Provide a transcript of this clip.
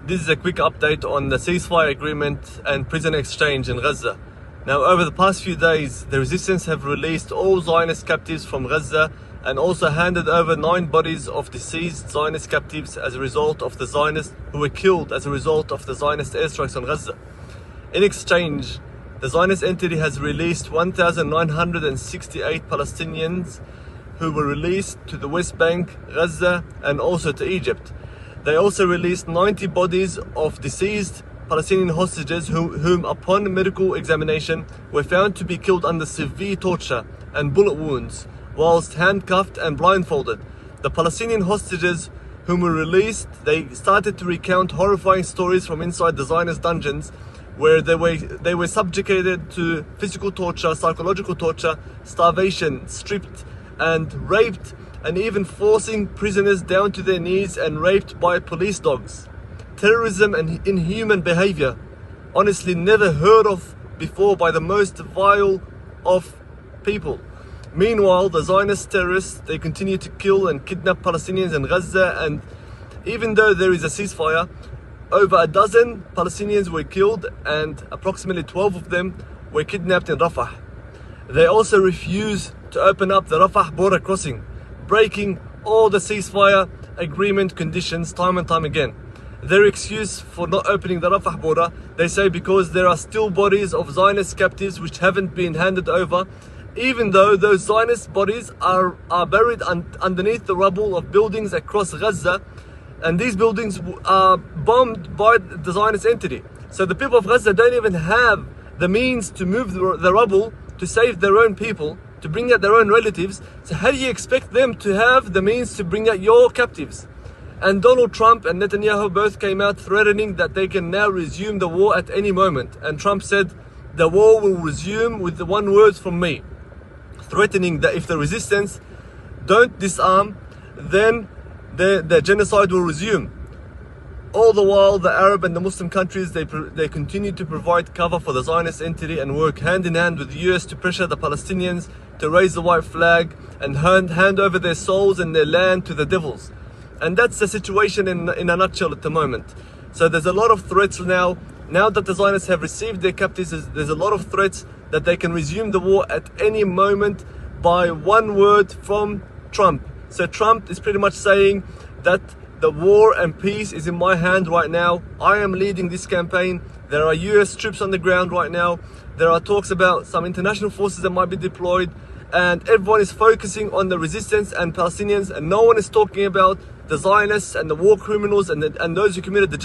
This is a quick update on the ceasefire agreement and prisoner exchange in Gaza. Now, over the past few days, the resistance have released all Zionist captives from Gaza and also handed over 9 bodies of deceased Zionist captives as a result of the Zionists who were killed as a result of the Zionist airstrikes on Gaza. In exchange, the Zionist entity has released 1,968 Palestinians who were released to the West Bank, Gaza, and also to Egypt. They also released 90 bodies of deceased Palestinian hostages whom upon medical examination were found to be killed under severe torture and bullet wounds whilst handcuffed and blindfolded. The Palestinian hostages whom were released, they started to recount horrifying stories from inside the Zionist dungeons where they were subjugated to physical torture, psychological torture, starvation, stripped and raped, and even forcing prisoners down to their knees and raped by police dogs. Terrorism and inhuman behavior, honestly never heard of before by the most vile of people. Meanwhile, the Zionist terrorists, they continue to kill and kidnap Palestinians in Gaza, and even though there is a ceasefire, over a dozen Palestinians were killed and approximately 12 of them were kidnapped in Rafah. They also refuse to open up the Rafah border crossing, breaking all the ceasefire agreement conditions time and time again. Their excuse for not opening the Rafah border, they say because there are still bodies of Zionist captives which haven't been handed over, even though those Zionist bodies are buried underneath the rubble of buildings across Gaza, and these buildings are bombed by the Zionist entity. So the people of Gaza don't even have the means to move the rubble to save their own people, to bring out their own relatives. So how do you expect them to have the means to bring out your captives? And Donald Trump and Netanyahu both came out threatening that they can now resume the war at any moment. And Trump said, the war will resume with the one word from me. Threatening that if the resistance don't disarm, then the genocide will resume. All the while, the Arab and the Muslim countries, they continue to provide cover for the Zionist entity and work hand in hand with the US to pressure the Palestinians to raise the white flag and hand over their souls and their land to the devils. And that's the situation in a nutshell at the moment. So there's a lot of threats now. Now that the Zionists have received their captives, there's a lot of threats that they can resume the war at any moment by one word from Trump. So Trump is pretty much saying that the war and peace is in my hand right now. I am leading this campaign. There are US troops on the ground right now. There are talks about some international forces that might be deployed. And everyone is focusing on the resistance and Palestinians. And no one is talking about the Zionists and the war criminals and those who committed the